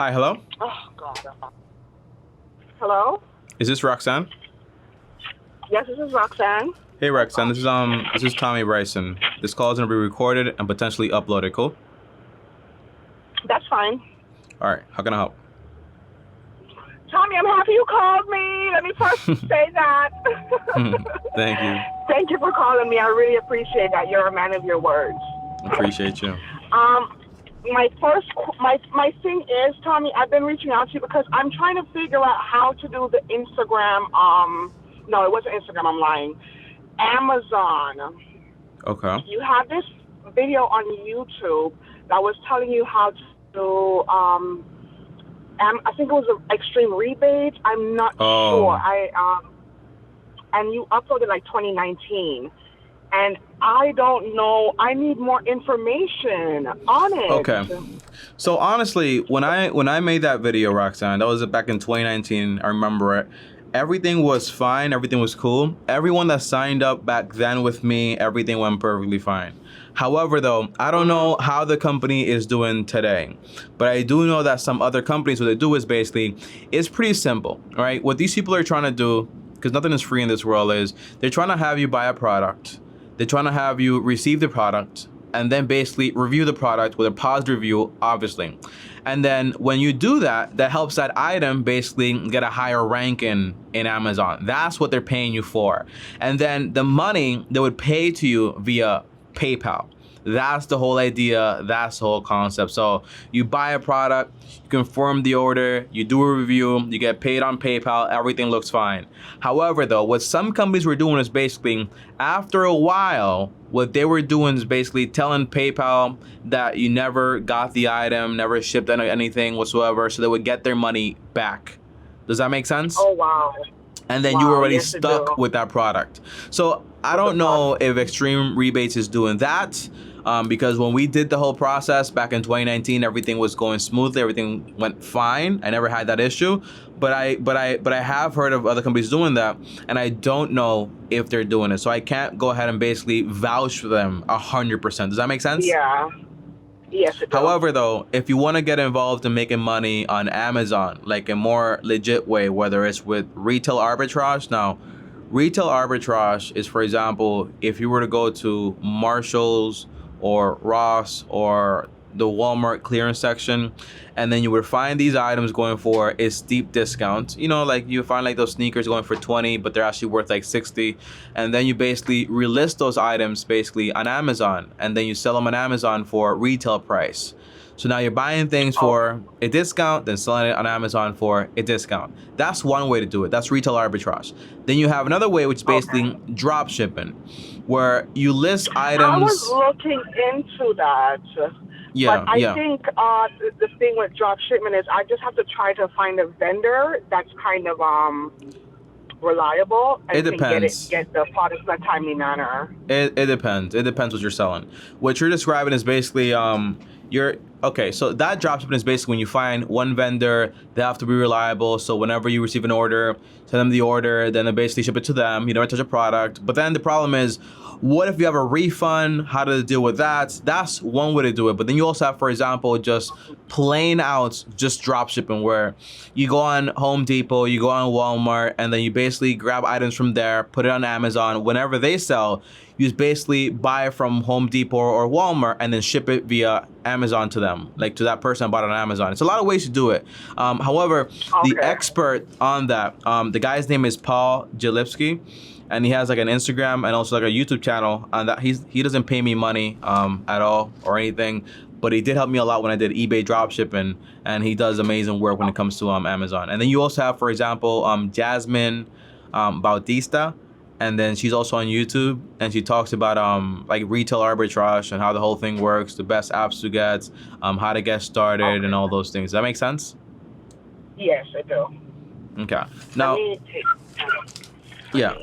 Hi, hello? Oh, God. Hello? Is this Roxanne? Yes, this is Roxanne. Hey Roxanne, this is Tommy Bryson. This call is gonna be recorded and potentially uploaded, cool? That's fine. Alright, how can I help? Tommy, I'm happy you called me. Let me first say that. Thank you. Thank you for calling me. I really appreciate that. You're a man of your words. Appreciate you. My thing is, Tommy, I've been reaching out to you because I'm trying to figure out how to do the Instagram, no, it wasn't Instagram, I'm lying. Amazon. Okay. You have this video on YouTube that was telling you how to do, I think it was an extreme rebate. I'm not sure. And you uploaded like 2019. And I don't know. I need more information on it. Okay. So honestly, when I made that video, Roxanne, that was back in 2019. I remember it. Everything was fine. Everything was cool. Everyone that signed up back then with me, everything went perfectly fine. However, though, I don't know how the company is doing today, but I do know that some other companies, what they do is basically, it's pretty simple, right? What these people are trying to do, because nothing is free in this world, is they're trying to have you buy a product. They're trying to have you receive the product and then basically review the product with a positive review, obviously. And then when you do that, that helps that item basically get a higher rank in Amazon. That's what they're paying you for. And then the money they would pay to you via PayPal. That's the whole idea. That's the whole concept. So you buy a product, you confirm the order, you do a review, you get paid on PayPal, everything looks fine. However, though, what some companies were doing is basically, after a while, what they were doing is basically telling PayPal that you never got the item, never shipped anything whatsoever, so they would get their money back. Does that make sense? Oh, wow. And then you were already yes, stuck with that product. So I don't know if Extreme Rebates is doing that, because when we did the whole process back in 2019, everything was going smoothly, everything went fine. I never had that issue, but I have heard of other companies doing that, and I don't know if they're doing it. So I can't go ahead and basically vouch for them 100%. Does that make sense? Yeah. Yes, it does. However, though, if you want to get involved in making money on Amazon, like a more legit way, whether it's with retail arbitrage. Now, retail arbitrage is, for example, if you were to go to Marshall's or Ross or the Walmart clearance section, and then you would find these items going for a steep discount. You know, like you find like those sneakers going for 20, but they're actually worth like 60. And then you basically relist those items basically on Amazon, and then you sell them on Amazon for retail price. So now you're buying things for a discount, then selling it on Amazon for a discount. That's one way to do it. That's retail arbitrage. Then you have another way, which is basically drop shipping, where you list items. I was looking into that. Yeah, but I think the thing with drop shipment is I just have to try to find a vendor that's kind of reliable and It depends. can get the products in a timely manner. It depends. It depends what you're selling. What you're describing is basically so that dropshipping is basically when you find one vendor, they have to be reliable. So whenever you receive an order, send them the order, then they basically ship it to them. You never touch a product. But then the problem is, what if you have a refund? How do they deal with that? That's one way to do it. But then you also have, for example, just plain out just drop shipping, where you go on Home Depot, you go on Walmart, and then you basically grab items from there, put it on Amazon. Whenever they sell, you just basically buy it from Home Depot or Walmart and then ship it via Amazon to them, like to that person that bought it on Amazon. It's a lot of ways to do it. However, the expert on that, the guy's name is Paul Jalipsky, and he has like an Instagram and also like a YouTube channel. And that he doesn't pay me money at all or anything, but he did help me a lot when I did eBay dropshipping, and he does amazing work when it comes to Amazon. And then you also have, for example, Jasmine Bautista. And then she's also on YouTube, and she talks about like retail arbitrage and how the whole thing works, the best apps to get, how to get started, and all those things. Does that make sense? Yes, I do. Okay. Now,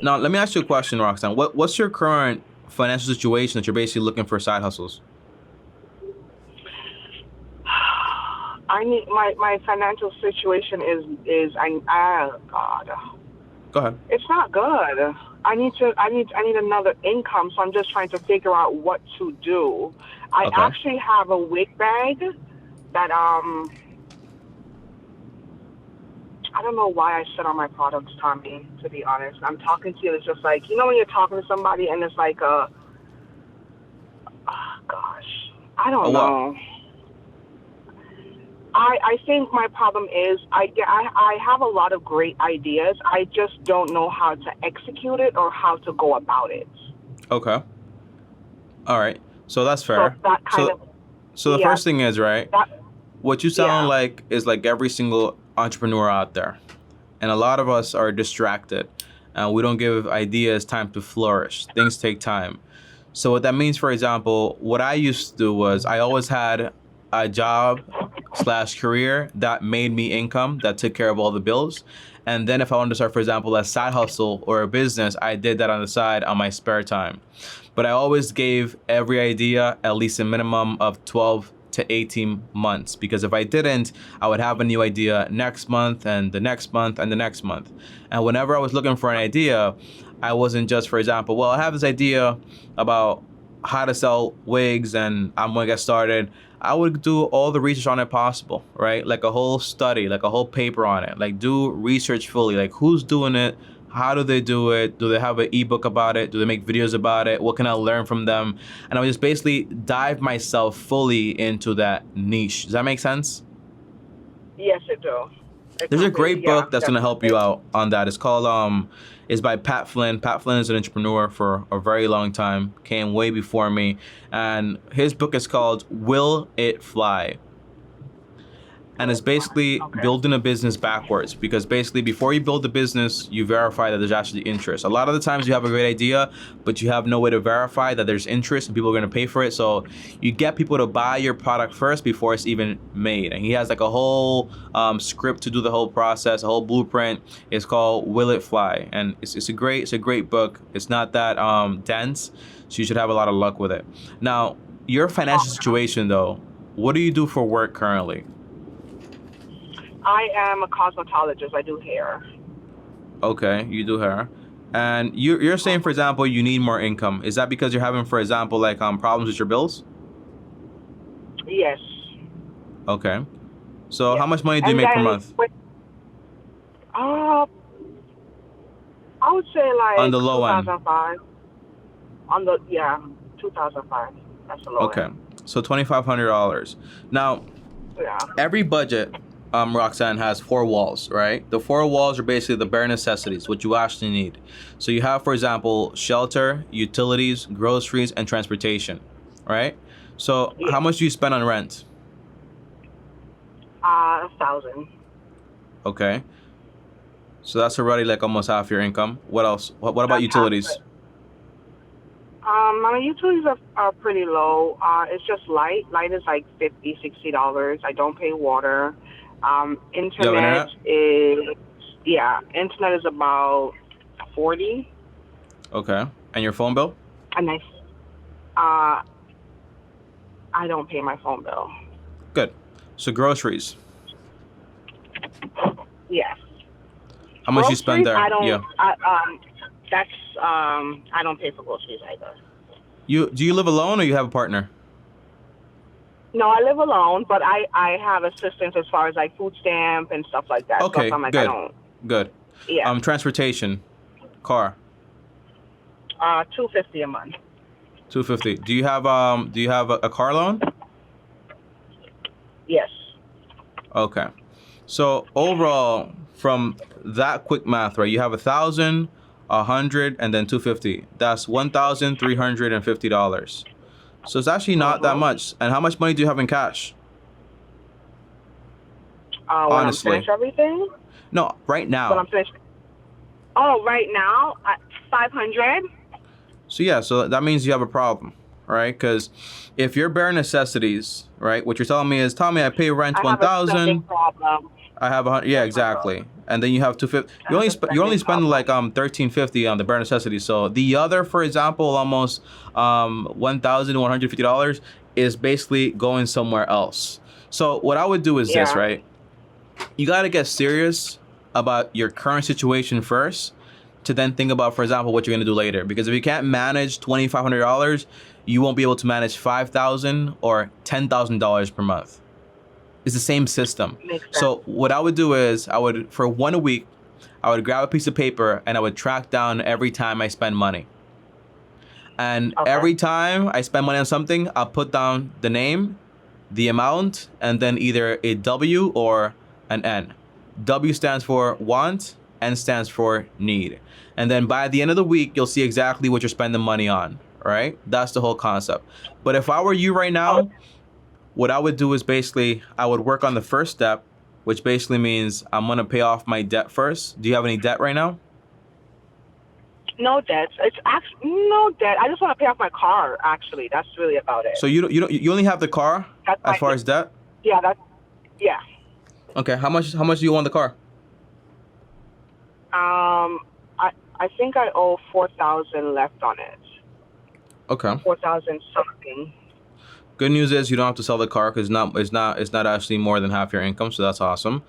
Now let me ask you a question, Roxanne. What's your current financial situation that you're basically looking for side hustles? I need my financial situation is God. Go ahead. It's not good. I need another income, so I'm just trying to figure out what to do. I actually have a wig bag that I don't know why I sit on my products, Tommy, to be honest. I'm talking to you, it's just like, when you're talking to somebody and it's like gosh, I don't know. I think my problem is I have a lot of great ideas. I just don't know how to execute it or how to go about it. Okay. All right. So that's fair. So that kind of, so the first thing is, right, what you sound Yeah. like is like every single entrepreneur out there. And a lot of us are distracted. We don't give ideas time to flourish. Things take time. So what that means, for example, what I used to do was I always had a job / career that made me income, that took care of all the bills. And then if I wanted to start, for example, a side hustle or a business, I did that on the side on my spare time. But I always gave every idea at least a minimum of 12 to 18 months, because if I didn't, I would have a new idea next month and the next month and the next month. And whenever I was looking for an idea, I wasn't just, for example, well, I have this idea about how to sell wigs and I'm gonna get started. I would do all the research on it possible, right? Like a whole study, like a whole paper on it, like do research fully, like who's doing it, how do they do it, do they have an ebook about it, do they make videos about it, what can I learn from them? And I would just basically dive myself fully into that niche. Does that make sense? Yes, it do. There's a great book that's gonna help you out on that. It's called it's by Pat Flynn. Pat Flynn is an entrepreneur for a very long time, came way before me, and his book is called Will It Fly? And it's basically building a business backwards, because basically before you build the business, you verify that there's actually interest. A lot of the times you have a great idea, but you have no way to verify that there's interest and people are going to pay for it. So you get people to buy your product first before it's even made. And he has like a whole script to do the whole process, a whole blueprint. It's called Will It Fly? And it's a great book. It's not that dense, so you should have a lot of luck with it. Now, your financial situation though, what do you do for work currently? I am a cosmetologist. I do hair. Okay, you do hair. And you're saying, for example, you need more income. Is that because you're having, for example, like problems with your bills? Yes. Okay. So Yes. how much money do you make per month? I would say like On the low end. 2005. 2005. That's the low Okay. end. So $2,500. Now, Yeah. every budget, Roxanne, has 4 walls, right? The 4 walls are basically the bare necessities, what you actually need. So you have, for example, shelter, utilities, groceries, and transportation, right? So how much do you spend on rent? 1,000. Okay. So that's already like almost half your income. What else? What about That's utilities? half of it. My utilities are pretty low. It's just light. Light is like $50, $60. I don't pay water. Internet is internet is about 40. Okay. And your phone bill? And I don't pay my phone bill. Good. So groceries. Yes. How much you spend there? I don't. Yeah. I don't pay for groceries either. Do you live alone or you have a partner? No, I live alone, but I have assistance as far as like food stamp and stuff like that. Okay, so I'm like, good. I don't. Good. Yeah. Transportation, car. $250 a month. $250. Do you have a car loan? Yes. Okay. So overall, from that quick math, right? You have 1,000, 100, and then 250. That's $1,350. So it's actually not that much. And how much money do you have in cash? Honestly. When I'm finished everything? No, right now. When I'm finished. Oh, right now, 500. So yeah, so that means you have a problem, right? Because if your bare necessities, right, what you're telling me is, Tommy, I pay rent 1,000. I have 100. Yeah, exactly. And then you have 250. You only spend like $1,350 on the bare necessities. So the other, for example, almost $1,150 is basically going somewhere else. So what I would do is this, right? You got to get serious about your current situation first, to then think about, for example, what you're going to do later. Because if you can't manage $2,500, you won't be able to manage $5,000 or $10,000 per month. It's the same system. Makes sense. So what I would do is for 1 week, I would grab a piece of paper and I would track down every time I spend money. And Okay. every time I spend money on something, I'll put down the name, the amount, and then either a W or an N. W stands for want, N stands for need. And then by the end of the week, you'll see exactly what you're spending money on, right? That's the whole concept. But if I were you right now, what I would do is basically, I would work on the first step, which basically means I'm gonna pay off my debt first. Do you have any debt right now? No debt. It's actually no debt. I just want to pay off my car. Actually, that's really about it. So you only have the car That's as far as debt? Yeah. Yeah. Okay, how much do you owe on the car? I think I owe 4,000 left on it. Okay. 4,000 something. Good news is you don't have to sell the car because it's not actually more than half your income, so that's awesome.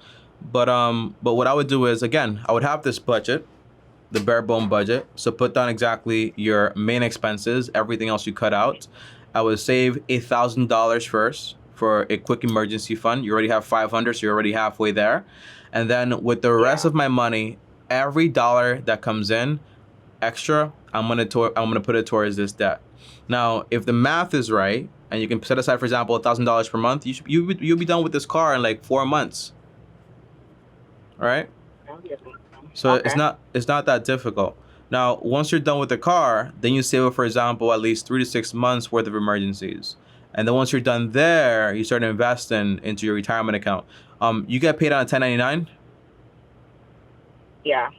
But what I would do is, again, I would have this budget, the bare bone budget. So put down exactly your main expenses, everything else you cut out. I would save $1,000 first for a quick emergency fund. You already have 500, so you're already halfway there. And then with the rest of my money, every dollar that comes in extra, I'm gonna put it towards this debt. Now, if the math is right, and you can set aside, for example, $1,000 per month, you'll be done with this car in like 4 months. All right. So Okay. it's not that difficult. Now, once you're done with the car, then you save up, for example, at least 3 to 6 months worth of emergencies. And then once you're done there, you start investing into your retirement account. You get paid on a 1099? Yeah.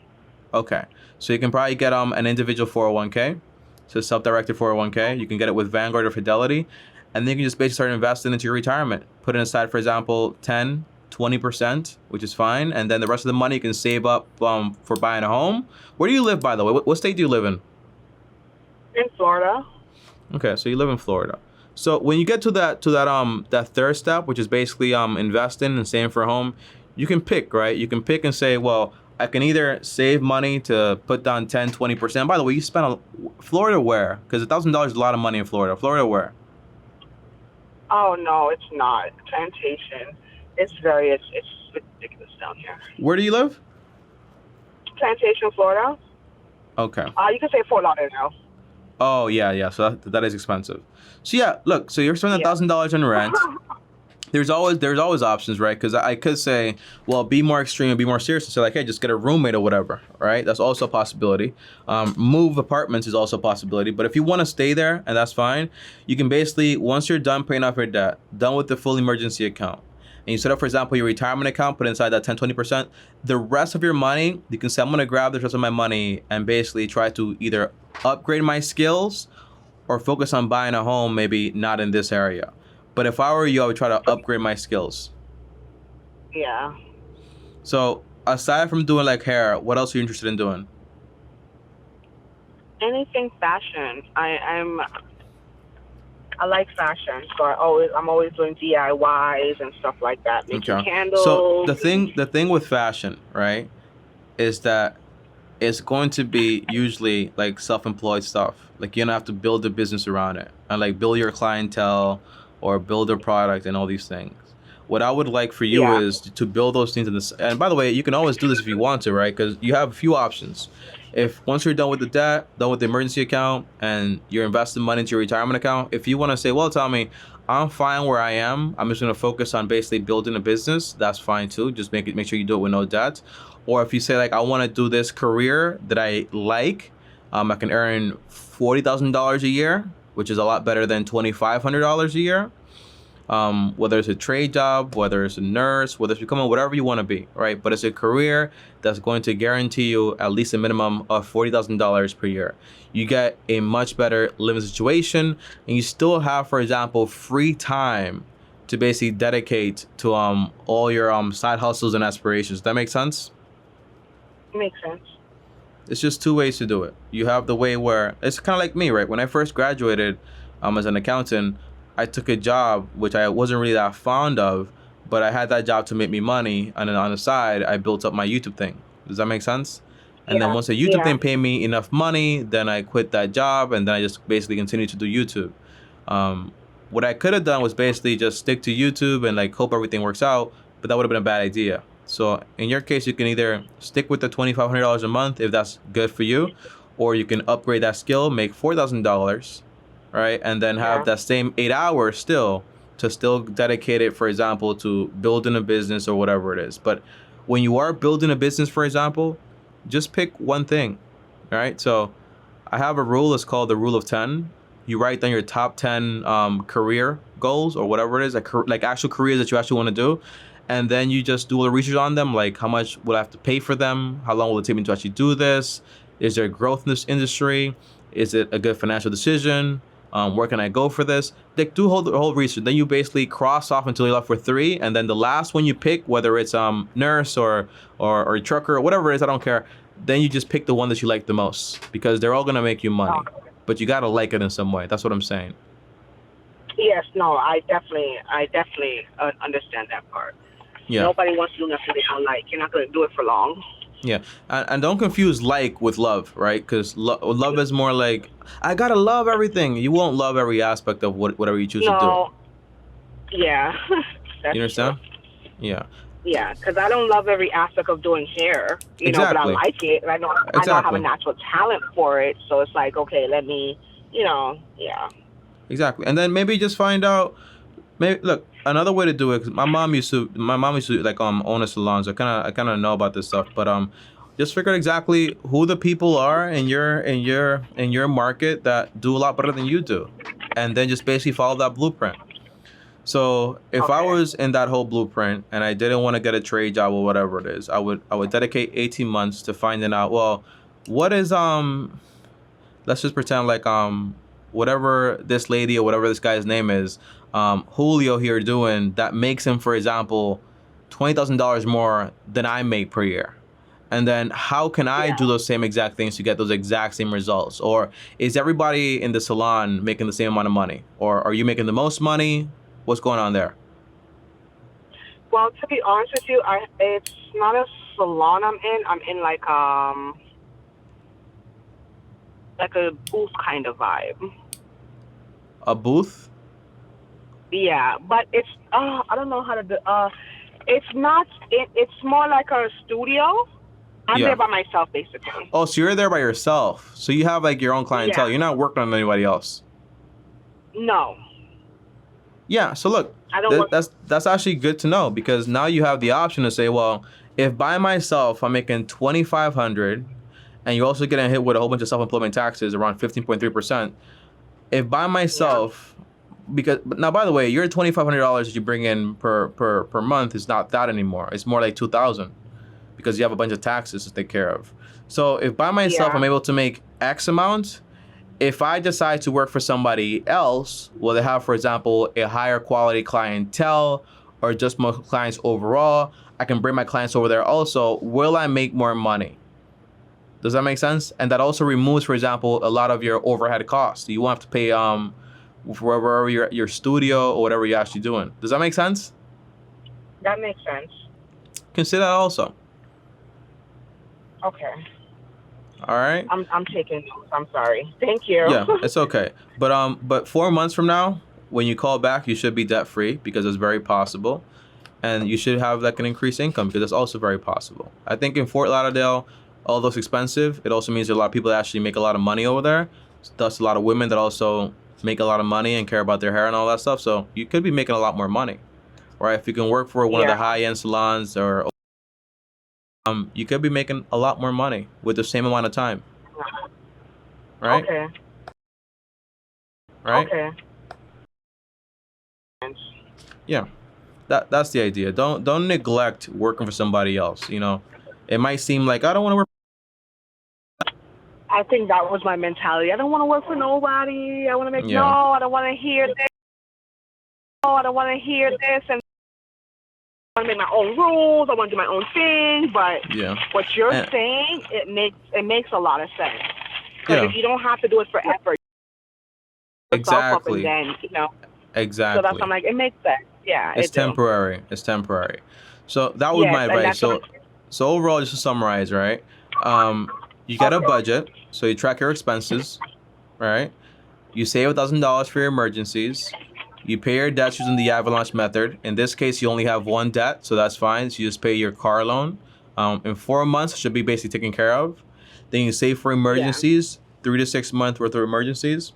Okay. So you can probably get an individual 401k. So self-directed 401k. You can get it with Vanguard or Fidelity. And then you can just basically start investing into your retirement. Put it aside, for example, 10, 20%, which is fine. And then the rest of the money you can save up for buying a home. Where do you live, by the way? What state do you live in? In Florida. Okay, so you live in Florida. So when you get to that third step, which is basically investing and saving for a home, you can pick, right? You can pick and say, well, I can either save money to put down 10, 20%. By the way, you spend Florida where? Because $1,000 is a lot of money in Florida. Florida where? Oh no, it's not. Plantation. It's ridiculous down here. Where do you live? Plantation, Florida. Okay. You can say Fort Lauderdale. Oh, yeah. So that is expensive. So yeah, look, so you're spending $1,000 in rent. There's always options, right? Because I could say, well, be more extreme and be more serious and say like, hey, just get a roommate or whatever, right? That's also a possibility. Move apartments is also a possibility. But if you want to stay there, and that's fine, you can basically, once you're done paying off your debt, done with the full emergency account, and you set up, for example, your retirement account, put inside that 10, 20%, the rest of your money, you can say, I'm going to grab the rest of my money and basically try to either upgrade my skills or focus on buying a home, maybe not in this area. But if I were you, I would try to upgrade my skills. Yeah. So aside from doing like hair, what else are you interested in doing? Anything fashion. I like fashion, so I'm always doing DIYs and stuff like that, making candles. So the thing with fashion, right, is that it's going to be usually like self-employed stuff. Like you're gonna have to build a business around it and like build your clientele or build a product and all these things. What I would like for you is to build those things in this. And by the way, you can always do this if you want to, right? Because you have a few options. If once you're done with the debt, done with the emergency account, and you're investing money into your retirement account, if you want to say, well, Tommy, I'm fine where I am. I'm just going to focus on basically building a business. That's fine too. Just make sure you do it with no debt. Or if you say like, I want to do this career that I like, I can earn $40,000 a year, which is a lot better than $2,500 a year. Whether it's a trade job, whether it's a nurse, whether it's becoming whatever you want to be, right? But it's a career that's going to guarantee you at least a minimum of $40,000 per year. You get a much better living situation, and you still have, for example, free time to basically dedicate to all your side hustles and aspirations. Does that make sense? Makes sense. It's just two ways to do it. You have the way where it's kind of like me, right? When I first graduated as an accountant, I took a job which I wasn't really that fond of, but I had that job to make me money, and then on the side, I built up my YouTube thing. Does that make sense? And then once the YouTube thing paid me enough money, then I quit that job, and then I just basically continued to do YouTube. What I could have done was basically just stick to YouTube and like hope everything works out, but that would have been a bad idea. So in your case, you can either stick with the $2,500 a month if that's good for you, or you can upgrade that skill, make $4,000, right, and then have Yeah. that same 8 hours still to still dedicate it, for example, to building a business or whatever it is. But when you are building a business, for example, just pick one thing, right? So I have a rule. It's called the rule of 10. You write down your top 10 career goals or whatever it is, like actual careers that you actually want to do. And then you just do all the research on them, like how much will I have to pay for them? How long will it take me to actually do this? Is there growth in this industry? Is it a good financial decision? Where can I go for this? Like do the whole research. Then you basically cross off until you're left with 3. And then the last one you pick, whether it's nurse or trucker or whatever it is, I don't care. Then you just pick the one that you like the most because they're all going to make you money. But you got to like it in some way. That's what I'm saying. Yes, no, I definitely understand that part. Yeah. Nobody wants to do nothing they don't like. You're not going to do it for long. Yeah. And don't confuse like with love, right? Because love is more like, I got to love everything. You won't love every aspect of whatever you choose to do. Yeah. That's you understand? True. Yeah. Yeah, because I don't love every aspect of doing hair, you know, but I like it. And I know I have a natural talent for it. So it's like, okay, let me, yeah. Exactly. And then maybe just find out, look, another way to do it, 'cause my mom used to like own a salon, so I kind of know about this stuff, but just figure out exactly who the people are in your market that do a lot better than you do, and then just basically follow that blueprint. So if I was in that whole blueprint and I didn't want to get a trade job or whatever it is, I would dedicate 18 months to finding out, well, what is let's just pretend like whatever this lady or whatever this guy's name is, Julio here doing that makes him, for example, $20,000 more than I make per year. And then how can I do those same exact things to get those exact same results? Or is everybody in the salon making the same amount of money? Or are you making the most money? What's going on there? Well, to be honest with you, it's not a salon I'm in. I'm in like a booth kind of vibe. A booth? Yeah, but it's I don't know how to do. It's not. It's more like a studio. I'm there by myself, basically. Oh, so you're there by yourself. So you have like your own clientele. You're not working on anybody else. No. Yeah, so look, that's actually good to know because now you have the option to say, well, if by myself I'm making $2,500 and you're also getting hit with a whole bunch of self-employment taxes around 15.3%, if by myself, because now by the way, your $2,500 that you bring in per month is not that anymore. It's more like $2,000 because you have a bunch of taxes to take care of. So if by myself I'm able to make X amount, if I decide to work for somebody else, will they have, for example, a higher quality clientele or just more clients overall? I can bring my clients over there also. Will I make more money? Does that make sense? And that also removes, for example, a lot of your overhead costs. You won't have to pay for wherever your studio or whatever you're actually doing. Does that make sense? That makes sense. Consider that also. Okay. All right. I'm taking notes. I'm sorry. Thank you. Yeah, it's okay. But 4 months from now, when you call back, you should be debt free because it's very possible, and you should have like an increased income because it's also very possible. I think in Fort Lauderdale, although it's expensive, it also means there are a lot of people that actually make a lot of money over there. Thus, a lot of women that also make a lot of money and care about their hair and all that stuff. So you could be making a lot more money, right? If you can work for one of the high-end salons or you could be making a lot more money with the same amount of time. Right? Okay. Right? Okay. Yeah. That's the idea. Don't neglect working for somebody else, you know. It might seem like I don't want to work. I think that was my mentality. I don't want to work for nobody. I want to make I don't want to hear this. No, I don't want to hear this and I want to make my own rules. I want to do my own thing, but what you're saying, it makes a lot of sense. Because if you don't have to do it forever, exactly. And then, you know. Exactly. So that's why I'm like, it makes sense. Yeah. It's temporary. It's temporary. So that was my advice. So overall, just to summarize, right? You got a budget, so you track your expenses, right? You save $1,000 for your emergencies. You pay your debts using the avalanche method. In this case, you only have one debt, so that's fine. So you just pay your car loan. In 4 months, it should be basically taken care of. Then you save for emergencies, 3 to 6 months worth of emergencies.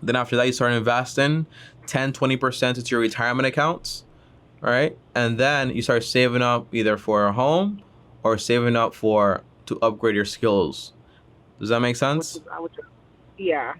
Then after that, you start investing 10-20% into your retirement accounts. All right. And then you start saving up either for a home or saving up to upgrade your skills. Does that make sense? Yeah.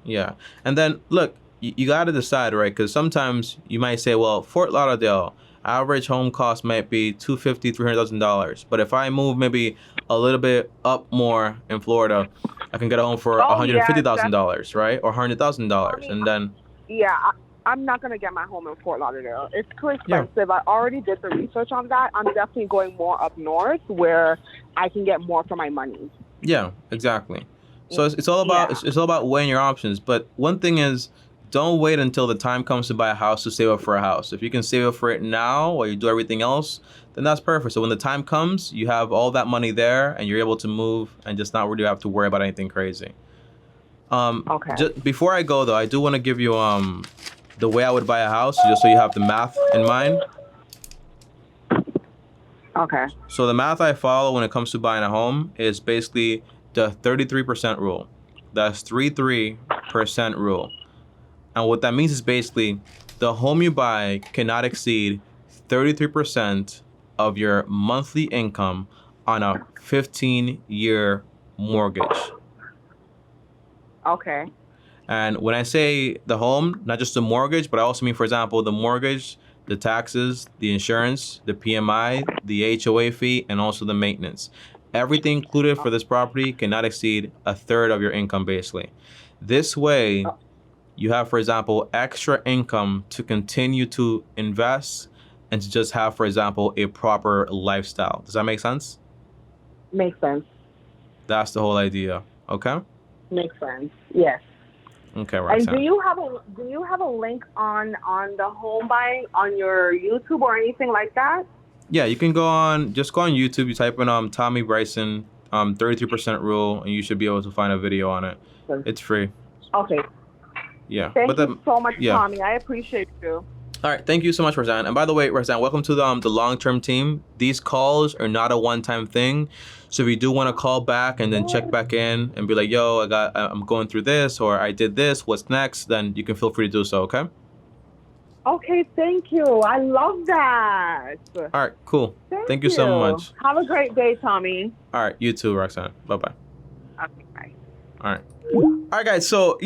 Yeah. And then look, you got to decide, right? Because sometimes you might say, well, Fort Lauderdale, average home cost might be $250,000, $300,000. But if I move maybe a little bit up more in Florida, I can get a home for $150,000, right? Or $100,000. And then. Yeah. I'm not going to get my home in Fort Lauderdale. It's too expensive. Yeah. I already did the research on that. I'm definitely going more up north where I can get more for my money. Yeah, exactly. So it's all about it's all about weighing your options. But one thing is, don't wait until the time comes to buy a house to save up for a house. If you can save up for it now while you do everything else, then that's perfect. So when the time comes, you have all that money there and you're able to move and just not really have to worry about anything crazy. Okay. Just before I go though, I do want to give you the way I would buy a house, just so you have the math in mind. Okay. So the math I follow when it comes to buying a home is basically the 33% rule. That's 33% rule. And what that means is basically the home you buy cannot exceed 33% of your monthly income on a 15-year mortgage. Okay. And when I say the home, not just the mortgage, but I also mean, for example, the mortgage, the taxes, the insurance, the PMI, the HOA fee, and also the maintenance. Everything included for this property cannot exceed a third of your income, basically. This way, you have, for example, extra income to continue to invest and to just have, for example, a proper lifestyle. Does that make sense? Makes sense. That's the whole idea. Okay? Makes sense. Yes. Okay, right. And do you have a link on the home buying on your YouTube or anything like that? Yeah, you can go on YouTube. You type in Tommy Bryson 33% rule, and you should be able to find a video on it. It's free. Okay. Yeah. Thank you so much, Tommy. I appreciate you. All right, thank you so much, Roseanne. And by the way, Roseanne, welcome to the long-term team. These calls are not a one-time thing. So if you do want to call back and then check back in and be like, yo, I'm going through this, or I did this, what's next, then you can feel free to do so, okay? Okay, thank you. I love that. All right, cool. Thank you so much. Have a great day, Tommy. All right, you too, Roxanne. Bye-bye. Okay, bye. All right. All right, guys. So,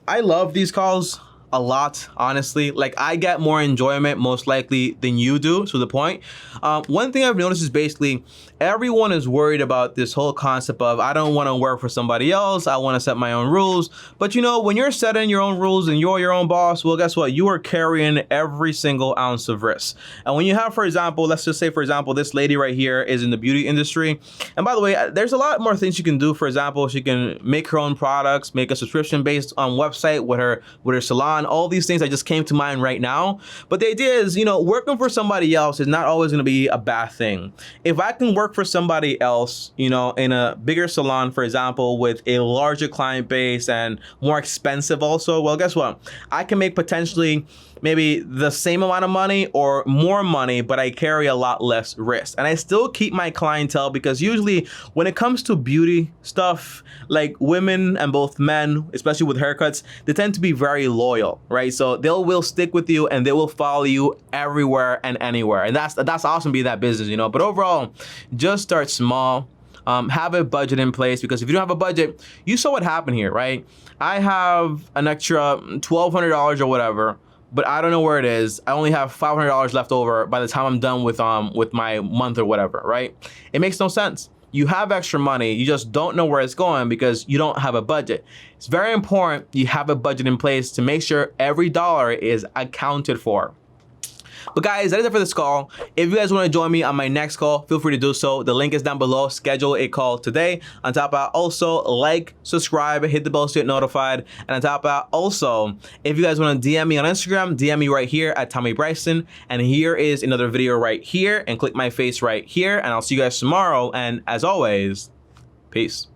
I love these calls a lot, honestly. Like, I get more enjoyment most likely than you do, to the point. One thing I've noticed is basically everyone is worried about this whole concept of, I don't want to work for somebody else, I want to set my own rules. But when you're setting your own rules and you're your own boss, well, guess what? You are carrying every single ounce of risk. And when you have, for example, let's just say, for example, this lady right here is in the beauty industry. And by the way, there's a lot more things you can do. For example, she can make her own products, make a subscription based on website with her salon. All these things that just came to mind right now. But the idea is, working for somebody else is not always going to be a bad thing. If I can work for somebody else, in a bigger salon, for example, with a larger client base and more expensive also, well, guess what? I can make potentially maybe the same amount of money or more money, but I carry a lot less risk. And I still keep my clientele, because usually when it comes to beauty stuff, like women and both men, especially with haircuts, they tend to be very loyal, right? So they will stick with you and they will follow you everywhere and anywhere. And that's awesome, be that business, But overall, just start small. Have a budget in place, because if you don't have a budget, you saw what happened here, right? I have an extra $1,200 or whatever, but I don't know where it is. I only have $500 left over by the time I'm done with my month or whatever, right? It makes no sense. You have extra money, you just don't know where it's going because you don't have a budget. It's very important you have a budget in place to make sure every dollar is accounted for. But guys, that is it for this call. If you guys want to join me on my next call, feel free to do so. The link is down below. Schedule a call today. On top of that, also like, subscribe, hit the bell to get notified. And on top of that, also, if you guys want to DM me on Instagram, DM me right here at Tommy Bryson. And here is another video right here. And click my face right here. And I'll see you guys tomorrow. And as always, peace.